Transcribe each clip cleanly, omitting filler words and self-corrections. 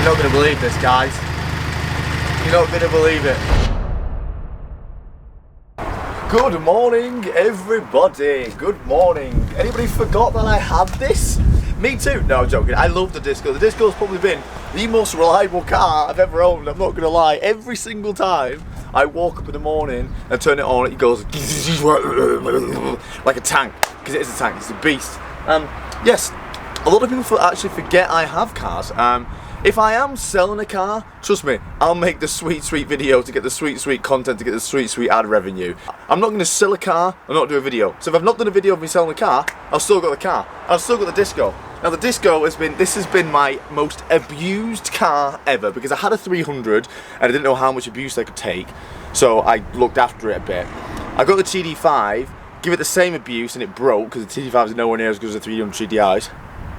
You're not going to believe this, guys. You're not going to believe it. Good morning, everybody. Good morning. Anybody forgot that I had this? Me too. No, I'm joking. I love the Disco. The Disco's probably been the most reliable car I've ever owned. I'm not going to lie. Every single time I walk up in the morning and turn it on, it goes like a tank. Because it is a tank. It's a beast. Yes, a lot of people actually forget I have cars. If I am selling a car, trust me, I'll make the sweet video to get the sweet content, to get the sweet ad revenue. I'm not going to sell a car and not do a video. So if I've not done a video of me selling a car, I've still got the car. I've still got the Disco. Now the Disco has been my most abused car ever, because I had a 300 and I didn't know how much abuse I could take. So I looked after it a bit. I got the TD5, give it the same abuse and it broke, because the TD5 is nowhere near as good as the 300 TDIs.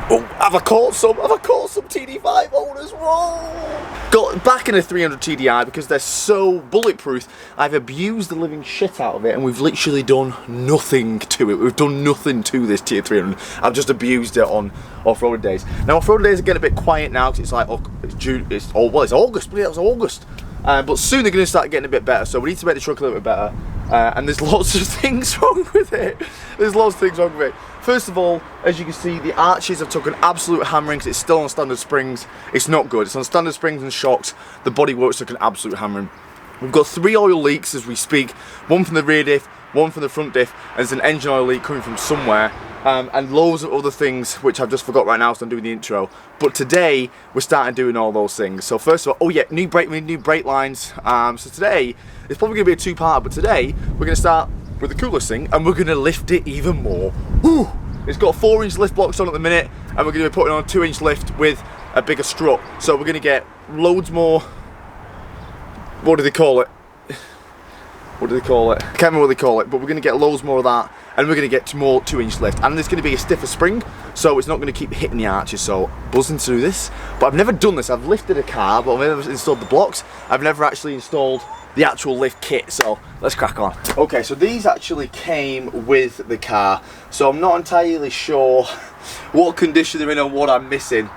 Oh, have I caught some TD5 owners? Whoa! Got back in a 300 TDI because they're so bulletproof. I've abused the living shit out of it, and we've literally done nothing to it. We've done nothing to this Tier 300. I've just abused it on off-road days. Now off-road days are getting a bit quiet now, because it's like, oh, it's June, it's August, but yeah, it was August. But soon they're going to start getting a bit better, so we need to make the truck a little bit better. And there's lots of things wrong with it. There's lots of things wrong with it. First of all, as you can see, the arches have took an absolute hammering, because it's still on standard springs. It's not good. It's on standard springs and shocks. The bodywork's took an absolute hammering. We've got 3 oil leaks as we speak. One from the rear diff, one from the front diff, and there's an engine oil leak coming from somewhere. And loads of other things which I've just forgot right now, so I'm doing the intro. But today we're starting doing all those things. So first of all, oh yeah, we need new brake lines. So today it's probably gonna be a 2-part, but today we're gonna start with the coolest thing, and we're gonna lift it even more. Woo! It's got 4-inch lift blocks on at the minute, and we're gonna be putting on a 2-inch lift with a bigger strut. So we're gonna get loads more. What do they call it? What do they call it? I can't remember what they call it, but we're going to get loads more of that, and we're going to get more 2-inch lift, and there's going to be a stiffer spring, so it's not going to keep hitting the arches. So buzzing to do this, but I've never done this. I've lifted a car, but I've never installed the blocks. I've never actually installed the actual lift kit, so let's crack on. Okay, so these actually came with the car, so I'm not entirely sure what condition they're in or what I'm missing.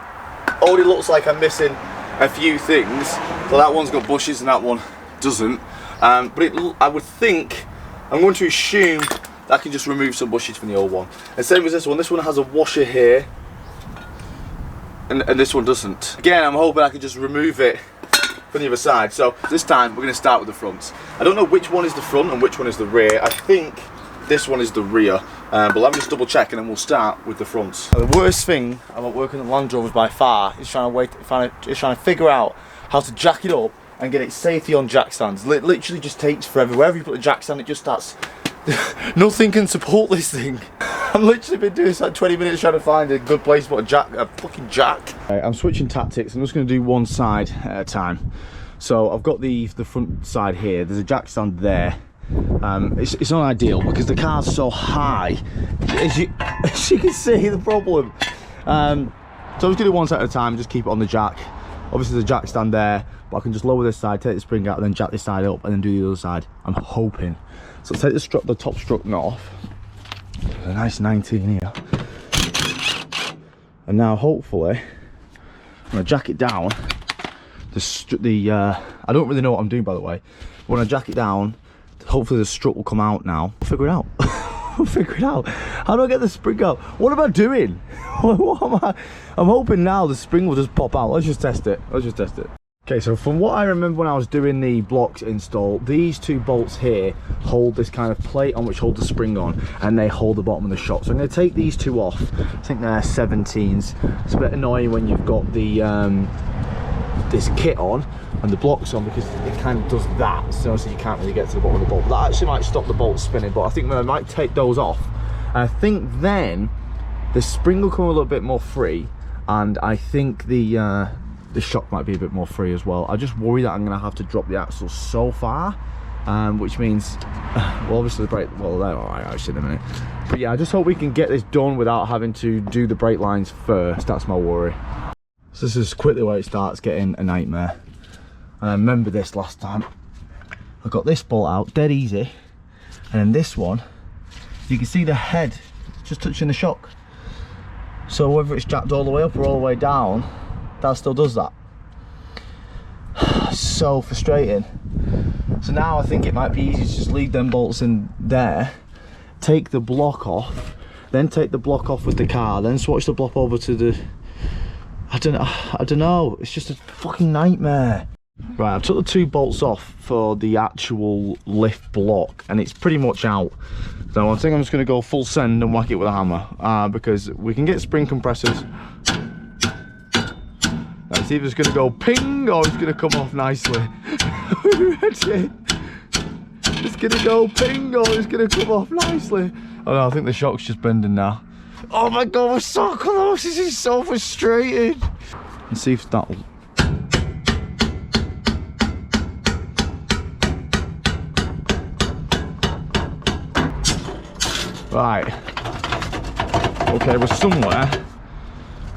Already looks like I'm missing a few things. So that one's got bushes and that one doesn't. But I would think, I'm going to assume that I can just remove some bushes from the old one. And same as this one. This one has a washer here, and this one doesn't. Again, I'm hoping I can just remove it from the other side. So this time we're going to start with the fronts. I don't know which one is the front and which one is the rear. I think this one is the rear, but let me just double check and then we'll start with the fronts. The worst thing about working on Land Rovers by far is trying to figure out how to jack it up and get it safely on jack stands. It literally just takes forever. Wherever you put the jack stand, it just starts. Nothing can support this thing. I've literally been doing this like 20 minutes trying to find a good place to put a fucking jack. Right, I'm switching tactics. I'm just going to do one side at a time. So I've got the front side here. There's a jack stand there. It's not ideal because the car's so high. As you can see, the problem. So I'm just going to do one side at a time. Just keep it on the jack. Obviously there's a jack stand there, but I can just lower this side, take the spring out, and then jack this side up, and then do the other side. I'm hoping. So take the top strut off. A nice 19 here. And now hopefully I'm gonna jack it down. I don't really know what I'm doing, by the way. But when I jack it down, hopefully the strut will come out now. We'll figure it out. We'll figure it out. How do I get the spring out? What am I doing? What am I? I'm hoping now the spring will just pop out. Let's just test it. Let's just test it. Okay, so from what I remember when I was doing the blocks install, these 2 bolts here hold this kind of plate on which holds the spring on, and they hold the bottom of the shock. So I'm going to take these 2 off. I think they're 17s. It's a bit annoying when you've got the this kit on and the blocks on, because it kind of does that, so you can't really get to the bottom of the bolt. But that actually might stop the bolts spinning, but I think I might take those off. And I think then the spring will come a little bit more free, and I think the shock might be a bit more free as well. I just worry that I'm going to have to drop the axle so far, which means, well, obviously the brake, well, they're alright actually in a minute. But yeah, I just hope we can get this done without having to do the brake lines first. That's my worry. So this is quickly where it starts getting a nightmare. And I remember this last time. I got this bolt out dead easy, and then this one, you can see the head just touching the shock. So whether it's jacked all the way up or all the way down, that still does that. it's so frustrating. So now I think it might be easy to just leave them bolts in there, take the block off, then take the block off with the car, then swatch the block over to the, I don't know, it's just a fucking nightmare. Right, I took the 2 bolts off for the actual lift block and it's pretty much out. So I think I'm just going to go full send and whack it with a hammer, because we can get spring compressors. Let's see if it's going to go ping or it's going to come off nicely. Are you ready? It's going to go ping or it's going to come off nicely. Oh no, I think the shock's just bending now. Oh my god, we're so close. This is so frustrating. Let's see if that'll... Right. Okay, we're somewhere.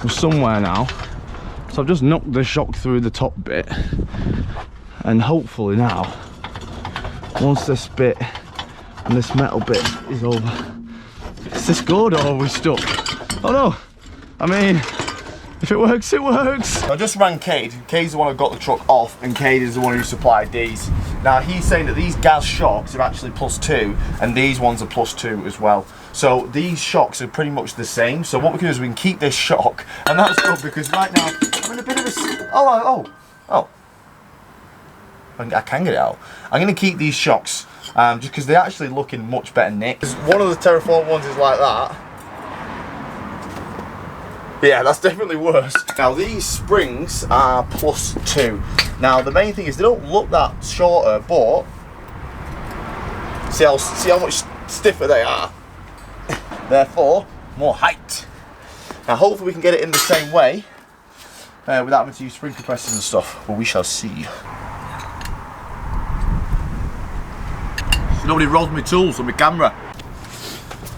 We're somewhere now. So I've just knocked the shock through the top bit. And hopefully now, once this bit and this metal bit is over, is this good or are we stuck? Oh no, I mean, if it works, it works. I just rang Cade. Cade's the one who got the truck off and Cade is the one who supplied these. Now he's saying that these gas shocks are actually +2 and these ones are +2 as well. So these shocks are pretty much the same. So what we can do is we can keep this shock, and that's good because right now I'm in a bit of a... Oh. I can get it out. I'm going to keep these shocks just because they're actually looking much better nicked. One of the Terraform ones is like that. Yeah, that's definitely worse. Now these springs are +2. Now the main thing is they don't look that shorter, but see how much stiffer they are. Therefore, more height. Now hopefully we can get it in the same way without having to use spring compressors and stuff, but we shall see. Nobody rolls my tools on my camera.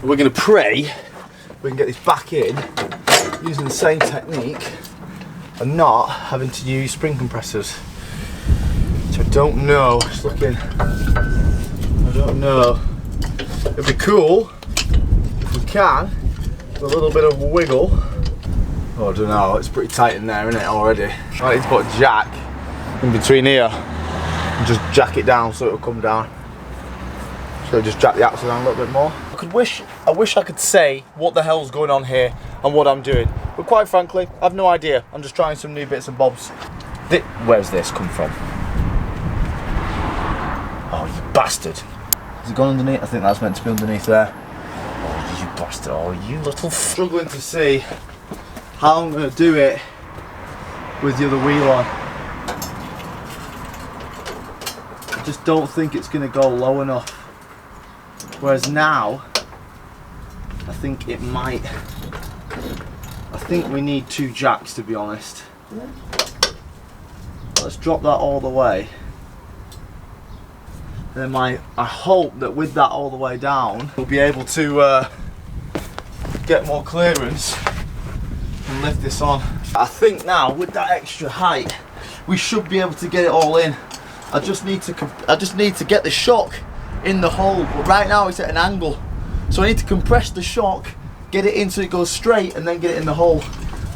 We're going to pray we can get this back in using the same technique and not having to use spring compressors. So I don't know, it's looking, I don't know. It'd be cool if we can, with a little bit of wiggle. Oh, I don't know, it's pretty tight in there, isn't it, already? I need to put a jack in between here and just jack it down so it'll come down. So just jack the axle down a little bit more. I wish I could say what the hell's going on here and what I'm doing, but quite frankly, I've no idea. I'm just trying some new bits and bobs. Where's this come from? Oh, you bastard. Has it gone underneath? I think that's meant to be underneath there. Oh, you bastard. Oh, you little... Struggling to see how I'm going to do it with the other wheel on. I just don't think it's going to go low enough. Whereas now, I think it might. I think we need 2 jacks, to be honest. Let's drop that all the way. And then I hope that with that all the way down, we'll be able to get more clearance and lift this on. I think now with that extra height, we should be able to get it all in. I just need to get the shock in the hole, but right now it's at an angle, so I need to compress the shock, get it in so it goes straight, and then get it in the hole.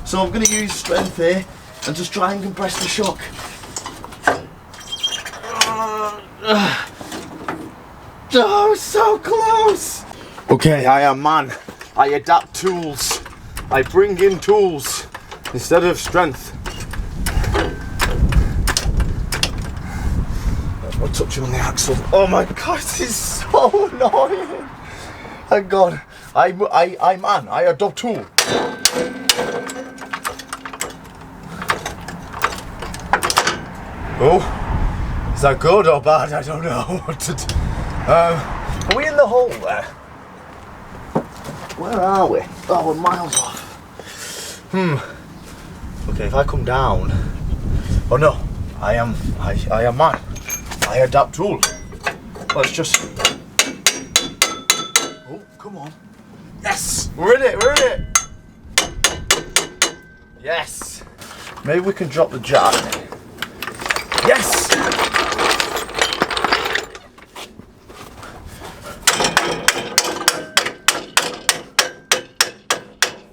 So I'm going to use strength here and just try and compress the shock. Oh, so close. Okay, I am man. I adapt tools. I bring in tools instead of strength. I'm touching on the axle. Oh my god, this is so annoying. Thank god. I'm man. I adopt tool. Oh, is that good or bad? I don't know what to do. Are we in the hole there? Where are we? Oh, we're miles off. Okay, if I come down. Oh no, I am man. I adapt tool. Let's just. Oh, come on. Yes! We're in it, we're in it! Yes! Maybe we can drop the jack. Yes!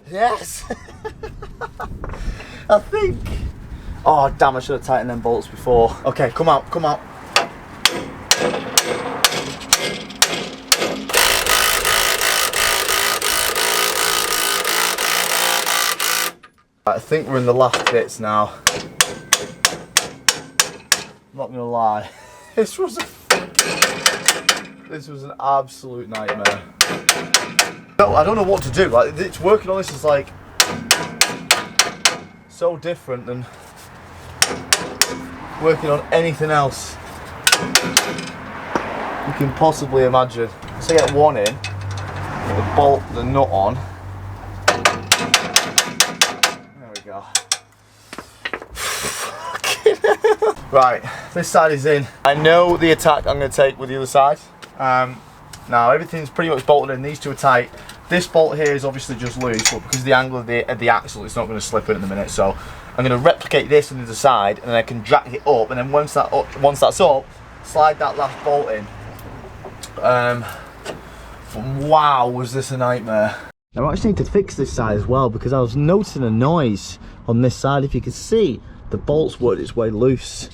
Yes! I Oh damn, I should have tightened them bolts before. Okay, come out, come out. I think we're in the last bits now. I'm not gonna lie, this was an absolute nightmare. No, I don't know what to do. Like, it's working on this is like so different than working on anything else you can possibly imagine. So I get one in, get the bolt, the nut on. There we go. Right, this side is in. I know the attack I'm going to take with the other side. Now everything's pretty much bolted in. These two are tight. This bolt here is obviously just loose, but because of the angle of the axle, it's not going to slip in the minute. So I'm going to replicate this on the other side, and then I can jack it up. And then once that's up, slide that last bolt in. Wow, was this a nightmare! I actually need to fix this side as well because I was noticing a noise on this side. If you can see, the bolt's worked its way loose.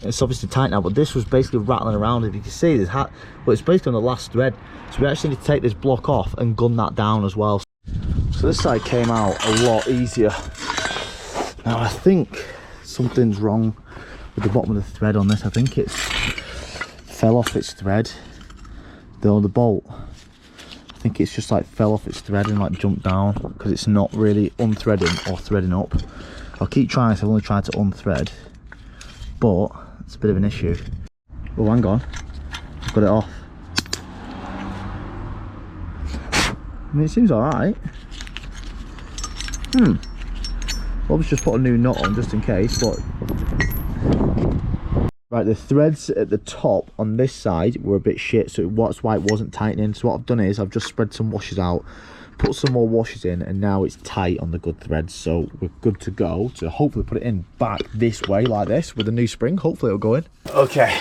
It's obviously tight now, but this was basically rattling around. If you can see, well, it's basically on the last thread. So we actually need to take this block off and gun that down as well. So this side came out a lot easier. Now I think something's wrong with the bottom of the thread on this. I think it's fell off its thread. The bolt, I think it's just like fell off its thread and like jumped down because it's not really unthreading or threading up. I'll keep trying this. I've only tried to unthread, but it's a bit of an issue. Oh, hang on, I've got it off. I mean, it seems alright. I'll just put a new knot on just in case, but right, the threads at the top on this side were a bit shit, so that's why it wasn't tightening. So what I've done is I've just spread some washers out, put some more washers in, and now it's tight on the good threads, so we're good to go to hopefully put it in back this way like this with a new spring. Hopefully it'll go in. Okay,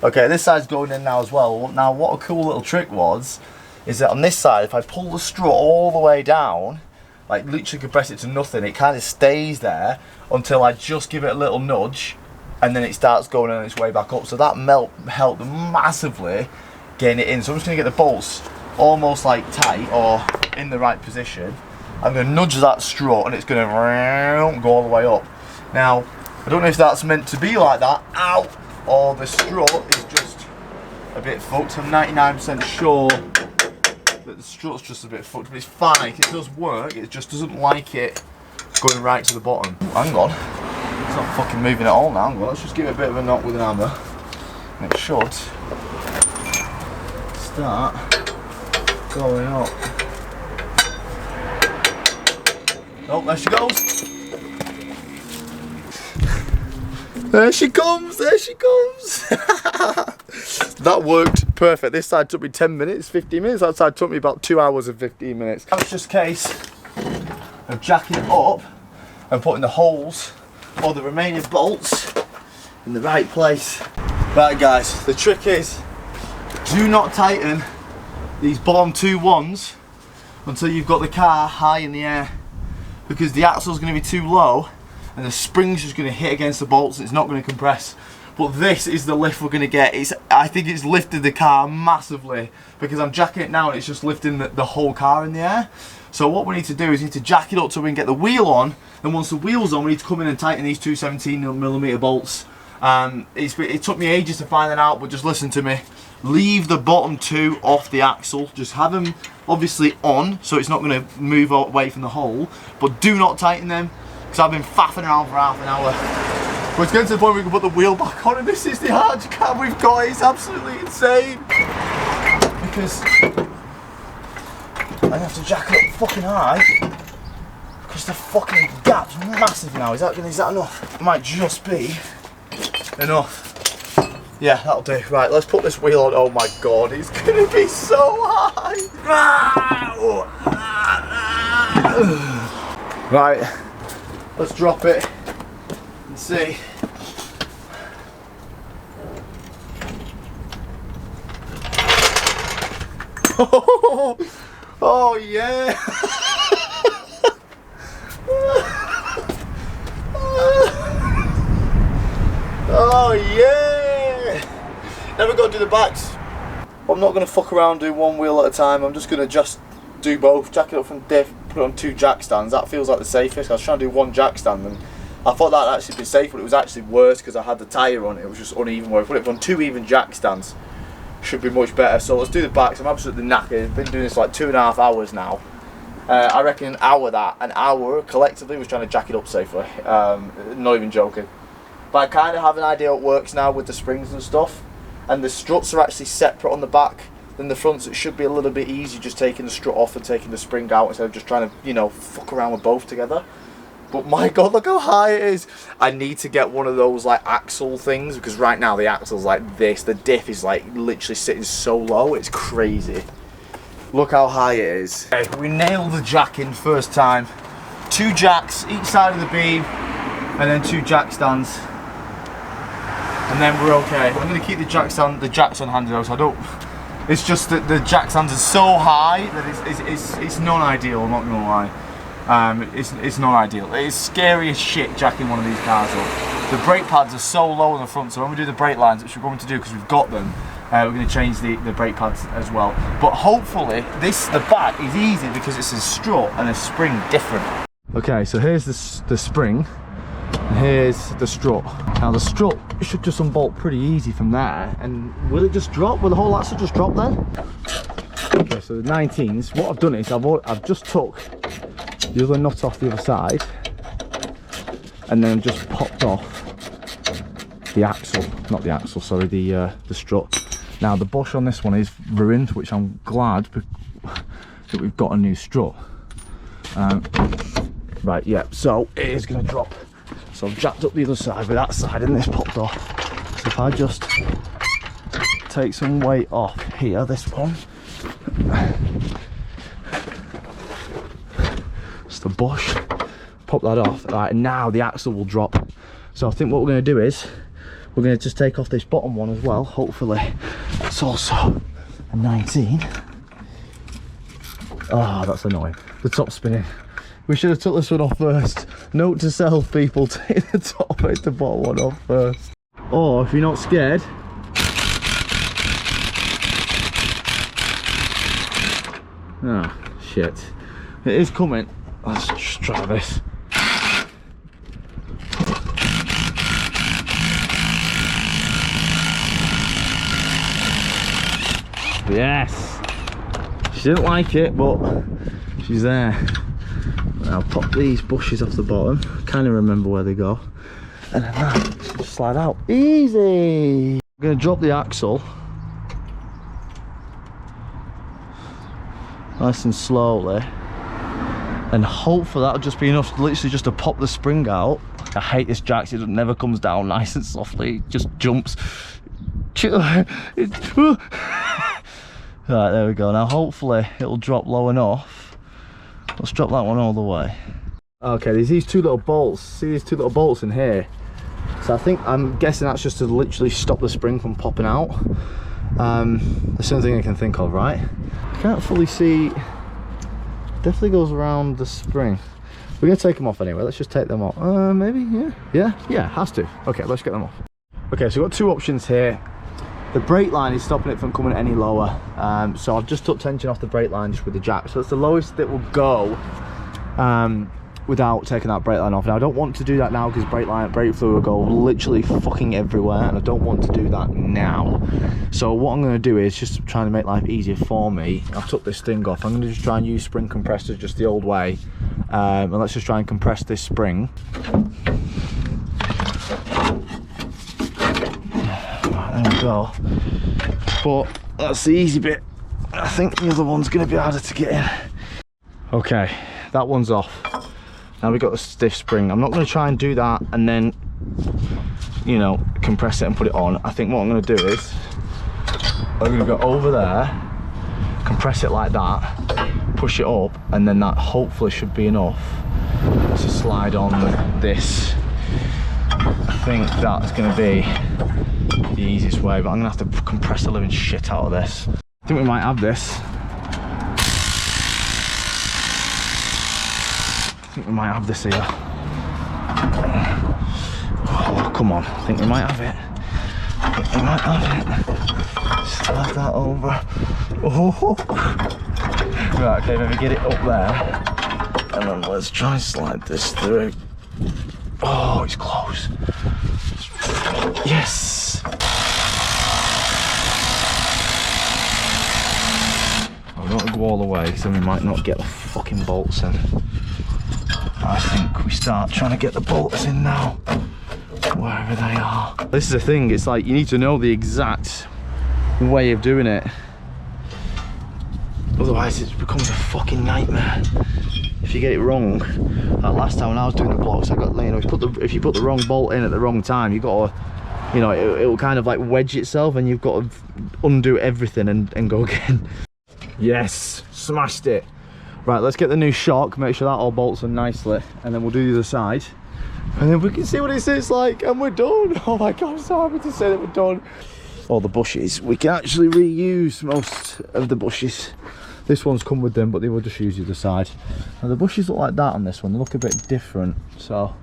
this side's going in now as well. Now what a cool little trick was is that on this side, if I pull the strut all the way down, like literally compress it to nothing, it kind of stays there until I just give it a little nudge, and then it starts going on its way back up. So that helped massively getting it in. So I'm just going to get the bolts almost like tight or in the right position. I'm going to nudge that strut and it's going to go all the way up. Now, I don't know if that's meant to be like that, ow, or the strut is just a bit fucked. I'm 99% sure that the strut's just a bit fucked, but it's fine. It does work, it just doesn't like it going right to the bottom. Hang on. It's not fucking moving at all now. Well, let's just give it a bit of a knock with an hammer. And it should start going up. Oh, there she goes. There she comes, there she comes. That worked perfect. This side took me 10 minutes, 15 minutes. That side took me about 2 hours and 15 minutes. That was just a case of jacking it up and putting the holes or the remaining bolts in the right place. Right guys, the trick is do not tighten these bottom two ones until you've got the car high in the air, because the axle's going to be too low and the spring's just going to hit against the bolts and it's not going to compress. But this is the lift we're going to get. I think it's lifted the car massively because I'm jacking it now and it's just lifting the whole car in the air. So what we need to do is we need to jack it up so we can get the wheel on, and once the wheel's on we need to come in and tighten these two 17mm bolts. It took me ages to find that out, but just listen to me. Leave the bottom two off the axle, just have them obviously on so it's not going to move away from the hole, but do not tighten them because I've been faffing around for half an hour. But it's getting to the point where we can put the wheel back on, and this is the hardest car we've got. It's absolutely insane because I have to jack it up fucking high because the fucking gap's massive now. Is that enough? It might just be enough. Yeah, that'll do. Right, let's put this wheel on. Oh my god, it's gonna be so high. Right, let's drop it and see. Oh yeah. do the backs. I'm not going to fuck around doing one wheel at a time. I'm just going to just do both. Jack it up from diff, put it on 2 jack stands. That feels like the safest. I was trying to do 1 jack stand and I thought that'd actually be safe, but it was actually worse because I had the tyre on it. It was just uneven. Where I put it on 2 even jack stands, should be much better. So let's do the backs. I'm absolutely knackered. I've been doing this like 2.5 hours now. I reckon an hour collectively was trying to jack it up safely. Not even joking. But I kind of have an idea how it works now with the springs and stuff. And the struts are actually separate on the back than the fronts. It should be a little bit easier just taking the strut off and taking the spring out instead of just trying to, you know, fuck around with both together. But my god, look how high it is. I need to get one of those like axle things because right now the axle's like this. The diff is like literally sitting so low, it's crazy. Look how high it is. Okay, we nailed the jack in first time. 2 jacks each side of the beam and then 2 jack stands. And then we're okay. I'm going to keep the jacks on hand though, so I don't... It's just that the jack stands are so high that it's non-ideal, I'm not going to lie. It's not ideal. It's scary as shit jacking one of these cars up. The brake pads are so low in the front, so when we do the brake lines, which we're going to do because we've got them, we're going to change the brake pads as well. But hopefully the back is easy because it's a strut and a spring different. Okay, so here's the spring and here's the strut. Now the strut should just unbolt pretty easy from there, and will it just drop? Will the whole axle just drop then? Okay, so the 19s, what I've done is I've just took the other nut off the other side and then just popped off the axle, not the axle, sorry, the strut. Now the bush on this one is ruined, which I'm glad that we've got a new strut. Right, yeah, so it is going to drop. So I've jacked up the other side with that side and this popped off. So if I just take some weight off here, this one, the bush, pop that off. Right, and now the axle will drop. So I think what we're going to do is we're going to just take off this bottom one as well. Hopefully it's also a 19. Oh, that's annoying. The top spinning. We should have took this one off first. Note to self, people, take the top and the bottom one off first. Or if you're not scared, oh shit, it is coming. Let's just try this. Yes! She didn't like it, but she's there. I'll pop these bushes off the bottom. Kind of remember where they go. And then that should just slide out. Easy! I'm going to drop the axle. Nice and slowly. And hopefully that'll just be enough, literally just to pop the spring out. I hate this jack, it never comes down nice and softly, it just jumps. Right, there we go. Now hopefully it'll drop low enough. Let's drop that one all the way. Okay, there's these 2 little bolts. See these 2 little bolts in here? So I'm guessing that's just to literally stop the spring from popping out. That's the only thing I can think of, right? I can't fully see. Definitely goes around the spring. We're gonna take them off anyway. Let's just take them off. Maybe, yeah, has to. Okay, let's get them off. Okay, so we've got 2 options here. The brake line is stopping it from coming any lower. So I've just took tension off the brake line just with the jack. So it's the lowest that will go without taking that brake line off. Now I don't want to do that now because brake fluid will go literally fucking everywhere, and I don't want to do that now. So what I'm going to do is just trying to make life easier for me. I've took this thing off. I'm going to just try and use spring compressors just the old way, and let's just try and compress this spring. Right, there we go. But that's the easy bit. I think the other one's going to be harder to get in. Okay, that one's off. Now we've got the stiff spring. I'm not going to try and do that and then, you know, compress it and put it on. I think what I'm going to do is I'm going to go over there, compress it like that, push it up, and then that hopefully should be enough to slide on this. I think that's going to be the easiest way, but I'm going to have to compress the living shit out of this. I think we might have this. I think we might have this here. Oh, come on. I think we might have it. I think we might have it. Slide that over. Oh. Right, okay, maybe get it up there. And then let's try and slide this through. Oh, it's close. Yes. I've got to go all the way because then we might not get the fucking bolts in. I think we start trying to get the bolts in now, wherever they are. This is the thing, it's like you need to know the exact way of doing it. Otherwise it becomes a fucking nightmare. If you get it wrong, like last time when I was doing the blocks, I got, you know, if you put the wrong bolt in at the wrong time, you got to, you know, it'll kind of like wedge itself and you've got to undo everything and go again. Yes, smashed it. Right, let's get the new shock, make sure that all bolts in nicely, and then we'll do the other side. And then we can see what it sits like, and we're done. Oh my God, I'm so happy to say that we're done. All the bushes, we can actually reuse most of the bushes. This one's come with them, but they will just use the other side. Now the bushes look like that on this one, they look a bit different. So,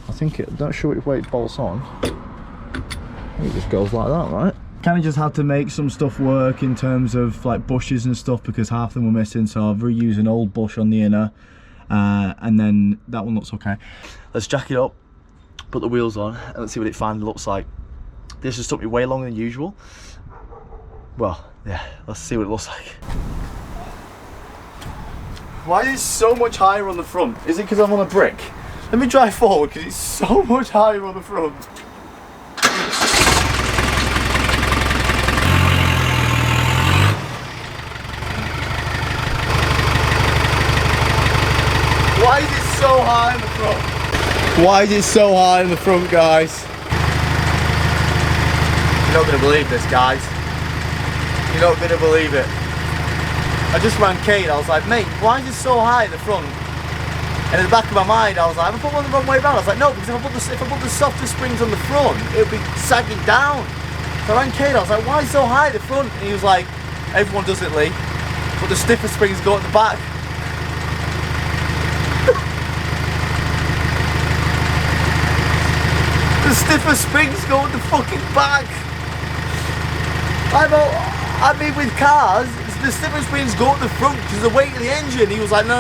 I think I'm not sure which way it bolts on. I think it just goes like that, right? Kind of just had to make some stuff work in terms of like bushes and stuff because half of them were missing, so I've reused an old bush on the inner and then that one looks okay. Let's jack it up, put the wheels on, and let's see what it finally looks like. This has took me way longer than usual. Well, yeah, let's see what it looks like. Why is it so much higher on the front? Is it because I'm on a brick? Let me drive forward because it's so much higher on the front. Why is it so high in the front? Why is it so high in the front, guys? You're not going to believe this, guys. You're not going to believe it. I just rang Kate, I was like, mate, why is it so high in the front? And in the back of my mind, I was like, have I put one the wrong way around? I was like, no, because if I put the softer springs on the front, it'll be sagging down. So I rang Kate, I was like, why is it so high at the front? And he was like, everyone does it, Lee, but the stiffer springs go at the back. The stiffer springs go at the fucking back. I mean, with cars, the stiffer springs go at the front because of the weight of the engine. He was like, no.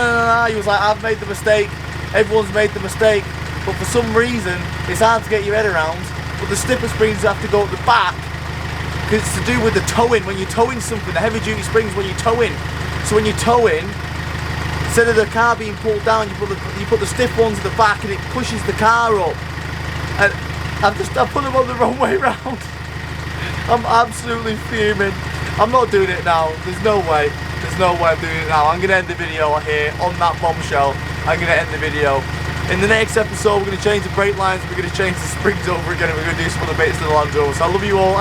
He was like, I've made the mistake. Everyone's made the mistake. But for some reason, it's hard to get your head around. But the stiffer springs have to go at the back because it's to do with the towing. When you're towing something, the heavy duty springs when you're towing. So when you're towing, instead of the car being pulled down, you put the stiff ones at the back and it pushes the car up. And I put them on the wrong way round. I'm absolutely fuming. I'm not doing it now. There's no way. There's no way I'm doing it now. I'm going to end the video here on that bombshell. I'm going to end the video. In the next episode, we're going to change the brake lines. We're going to change the springs over again. And we're going to do some other bits to the Land Rover. So I love you all.